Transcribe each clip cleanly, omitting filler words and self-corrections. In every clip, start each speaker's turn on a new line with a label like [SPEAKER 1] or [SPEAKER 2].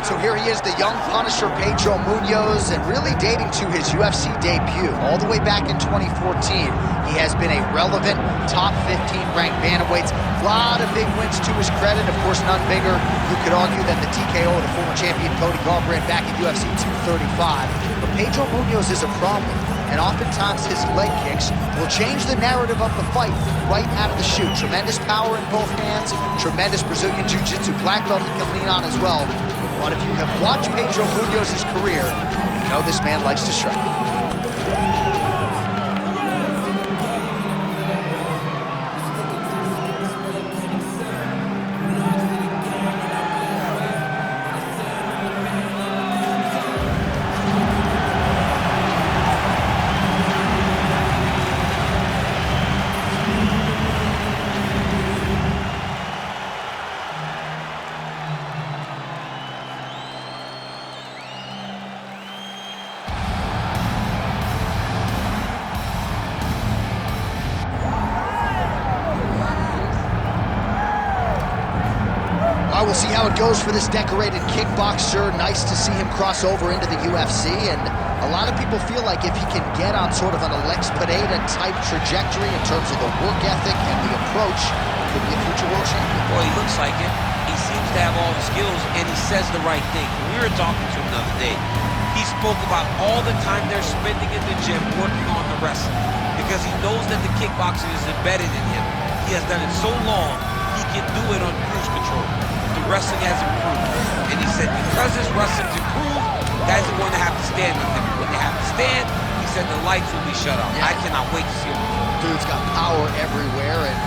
[SPEAKER 1] right, so here he is, the young Punisher, Pedro Munhoz, and really dating to his UFC debut. All the way back in 2014, he has been a relevant top 15 ranked bantamweight. A lot of big wins to his credit, of course none bigger, you could argue, than the TKO of the former champion Cody Garbrandt back in UFC 235. But Pedro Munhoz is a problem, and oftentimes his leg kicks will change the narrative of the fight right out of the chute. Tremendous power in both hands, tremendous Brazilian Jiu-Jitsu black belt he can lean on as well. But if you have watched Pedro Munhoz's career, you know this man likes to strike. We'll see how it goes for this decorated kickboxer. Nice to see him cross over into the UFC, and a lot of people feel like if he can get on sort of an Alex Pineda type trajectory in terms of the work ethic and the approach, he could be a future world champion.
[SPEAKER 2] Well, he looks like it. He seems to have all the skills, and he says the right thing. We were talking to him the other day. He spoke about all the time they're spending in the gym working on the wrestling, because he knows that the kickboxing is embedded in him. He has done it so long, he can do it on cruise control. Wrestling has improved, and he said because his wrestling's improved, guys are going to have to stand with him. When they have to stand, he said the lights will be shut off. Yeah. I cannot wait to see him.
[SPEAKER 1] Dude's got power everywhere, and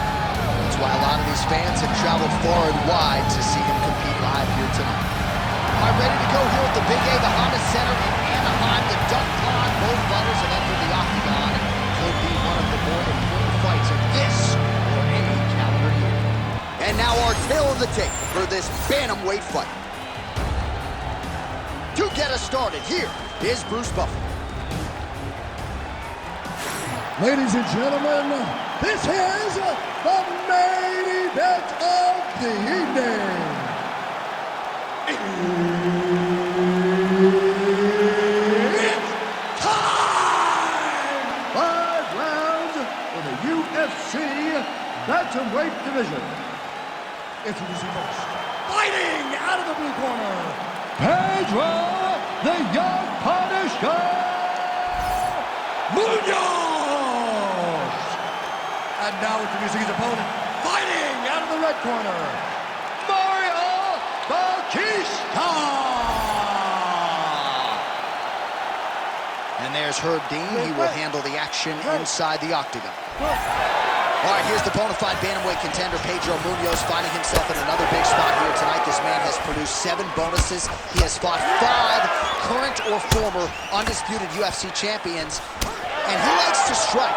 [SPEAKER 1] that's why a lot of these fans have traveled far and wide to see him compete live here tonight. All right, ready to go here at the Big A, the Honda Center in Anaheim. The Duck Pond, both fighters have entered the octagon. Could be one of the more important fights of this or any calendar year. And now our tale of the tape for this bantamweight fight. To get us started, here is Bruce Buffer.
[SPEAKER 3] Ladies and gentlemen, this is the main event of the evening. It's time! 5 rounds in the UFC bantamweight division. Introducing first, fighting out of the blue corner, Pedro, the young Punisher, Munhoz. And now introducing his opponent, fighting out of the red corner, Bautista.
[SPEAKER 1] And there's Herb Dean. He will handle the action inside the octagon. All right, here's the bona fide bantamweight contender, Pedro Munhoz, finding himself in another big spot here tonight. This man has produced 7 bonuses. He has fought 5 current or former undisputed UFC champions, and he likes to strike.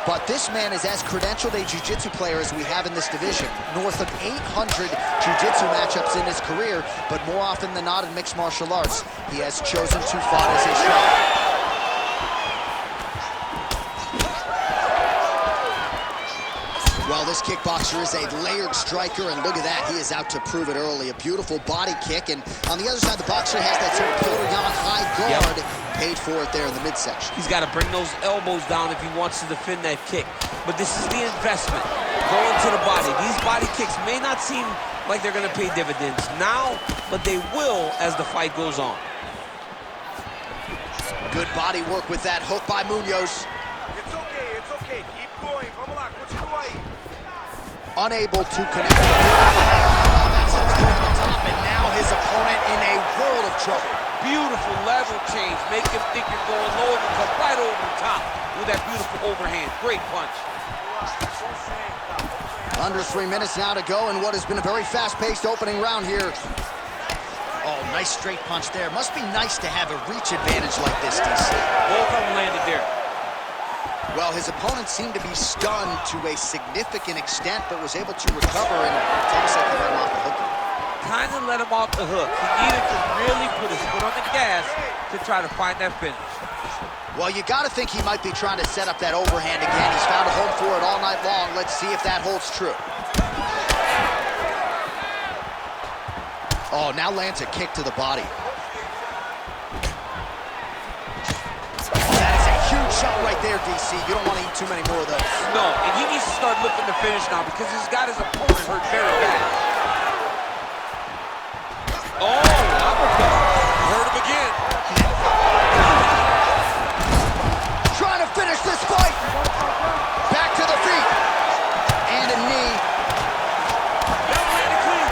[SPEAKER 1] But this man is as credentialed a jiu-jitsu player as we have in this division. North of 800 jiu-jitsu matchups in his career, but more often than not in mixed martial arts, he has chosen to fight as a striker. Well, this kickboxer is a layered striker, and look at that, he is out to prove it early. A beautiful body kick, and on the other side, the boxer has that sort of Petr Yan high guard, paid for it there in the midsection.
[SPEAKER 2] He's got to bring those elbows down if he wants to defend that kick. But this is the investment, going to the body. These body kicks may not seem like they're going to pay dividends now, but they will as the fight goes on.
[SPEAKER 1] Good body work with that hook by Munhoz.
[SPEAKER 4] It's okay, keep going. Vamos lá, continua aí.
[SPEAKER 1] Unable to connect. That's a toe to the top, and now his opponent in a world of trouble.
[SPEAKER 2] Beautiful level change. Make him think you're going low and come right over the top with that beautiful overhand. Great punch.
[SPEAKER 1] Under 3 minutes now to go in what has been a very fast-paced opening round here. Oh, nice straight punch there. Must be nice to have a reach advantage like this, DC.
[SPEAKER 2] Both of them landed there.
[SPEAKER 1] Well, his opponent seemed to be stunned to a significant extent, but was able to recover, and it's almost like he let him off the hook.
[SPEAKER 2] Kind of let him off the hook. He needed to really put his foot on the gas to try to find that finish.
[SPEAKER 1] Well, you got to think he might be trying to set up that overhand again. He's found a home for it all night long. Let's see if that holds true. Oh, now lands a kick to the body. That is a huge shot right there, DC. You don't want to eat too many more of those.
[SPEAKER 2] No, and he needs to start looking to finish now because he's got his opponent hurt very bad. Oh, uppercut. Hurt him again.
[SPEAKER 1] Trying to finish this fight. Back to the feet. And a knee.
[SPEAKER 2] That landed clean.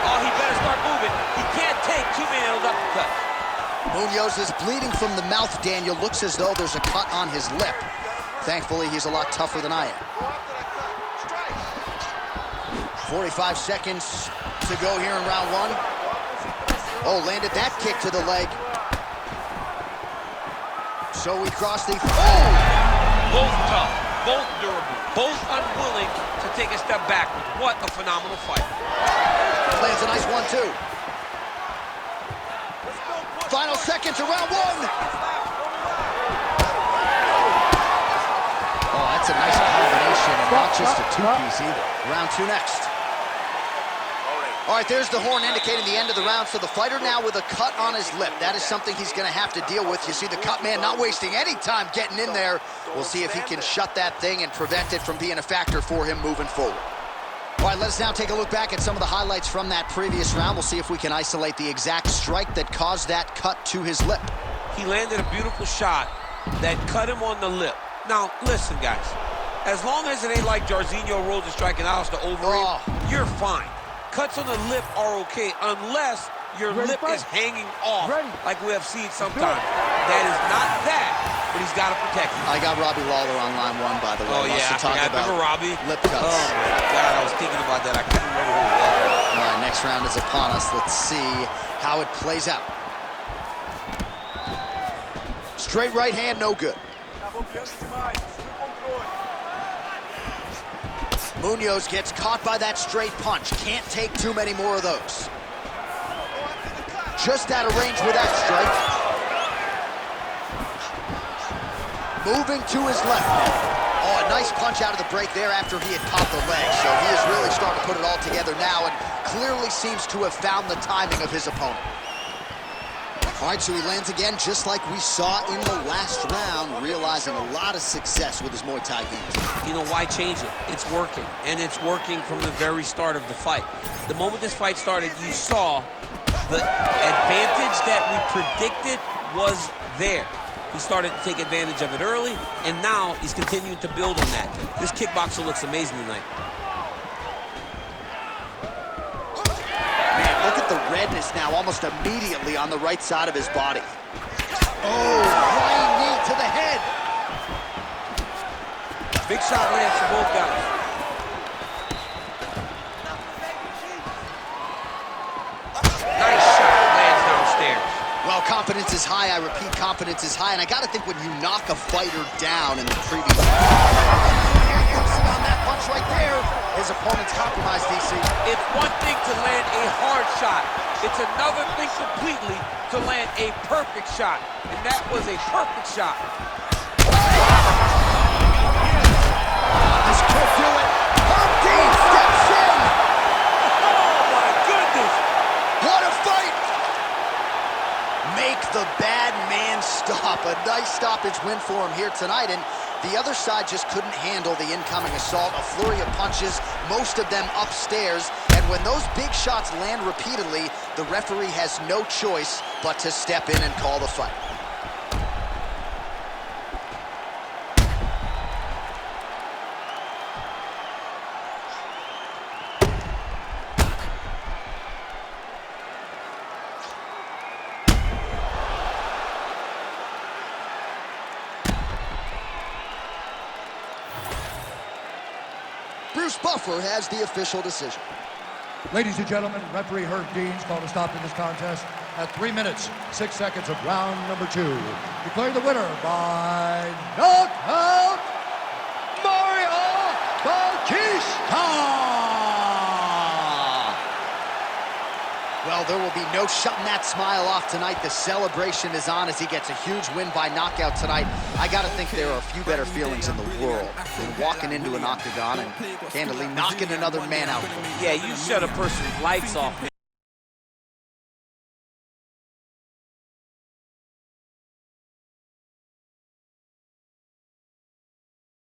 [SPEAKER 2] Oh, he better start moving. He can't take too many of those uppercuts.
[SPEAKER 1] Munhoz is bleeding from the mouth, Daniel. Looks as though there's a cut on his lip. Thankfully, he's a lot tougher than I am. 45 seconds to go here in round one. Oh, landed that kick to the leg. So we cross the... Oh!
[SPEAKER 2] Both tough, both durable, both unwilling to take a step backward. What a phenomenal fight.
[SPEAKER 1] Lands a nice one, too. Final seconds of round one. Oh, that's a nice combination, and not just a two-piece either. Round two next. All right, there's the horn indicating the end of the round. So the fighter now with a cut on his lip. That is something he's going to have to deal with. You see the cut man not wasting any time getting in there. We'll see if he can shut that thing and prevent it from being a factor for him moving forward. All right, let's now take a look back at some of the highlights from that previous round. We'll see if we can isolate the exact strike that caused that cut to his lip.
[SPEAKER 2] He landed a beautiful shot that cut him on the lip. Now, listen, guys. As long as it ain't like Jairzinho rolls and striking out the over, you're fine. Cuts on the lip are okay unless your lip is hanging off like we have seen sometimes. That is not that, but he's got to protect it.
[SPEAKER 1] I got Robbie Lawler on line one, by the way.
[SPEAKER 2] Oh, yeah, I remember Robbie.
[SPEAKER 1] Lip cuts.
[SPEAKER 2] Oh, my God, I was thinking about that. I couldn't remember who it was.
[SPEAKER 1] All right, next round is upon us. Let's see how it plays out. Straight right hand, no good. Munhoz gets caught by that straight punch. Can't take too many more of those. Just out of range with that strike. Moving to his left. Oh, a nice punch out of the break there after he had caught the leg. So he is really starting to put it all together now and clearly seems to have found the timing of his opponent. All right, so he lands again just like we saw in the last round, realizing a lot of success with his Muay Thai games.
[SPEAKER 2] You know, why change it? It's working, and it's working from the very start of the fight. The moment this fight started, you saw the advantage that we predicted was there. He started to take advantage of it early, and now he's continuing to build on that. This kickboxer looks amazing tonight.
[SPEAKER 1] Look at the redness now, almost immediately on the right side of his body. Oh, flying knee to the head.
[SPEAKER 2] Big shot lands for both guys. Nice shot lands downstairs.
[SPEAKER 1] Well, confidence is high. I repeat, confidence is high. And I got to think when you knock a fighter down in the previous... on that punch right there, his opponent's compromised, DC.
[SPEAKER 2] It's one thing to land a hard shot. It's another thing completely to land a perfect shot. And that was a perfect shot.
[SPEAKER 1] This could do it. Dean steps in.
[SPEAKER 2] Oh, my goodness.
[SPEAKER 1] What a fight. Make the bad man stop. A nice stoppage win for him here tonight. And the other side just couldn't handle the incoming assault. A flurry of punches, most of them upstairs. And when those big shots land repeatedly, the referee has no choice but to step in and call the fight. Bruce Buffer has the official decision.
[SPEAKER 3] Ladies and gentlemen, referee Herb Dean's called a stop to this contest at 3 minutes, 6 seconds of round number 2. Declaring the winner by knockout, Bautista!
[SPEAKER 1] Well, there will be no shutting that smile off tonight. The celebration is on as he gets a huge win by knockout tonight. I got to think there are a few better feelings in the world than walking into an octagon and candidly knocking another man out.
[SPEAKER 2] Yeah, you shut a person's lights off, man.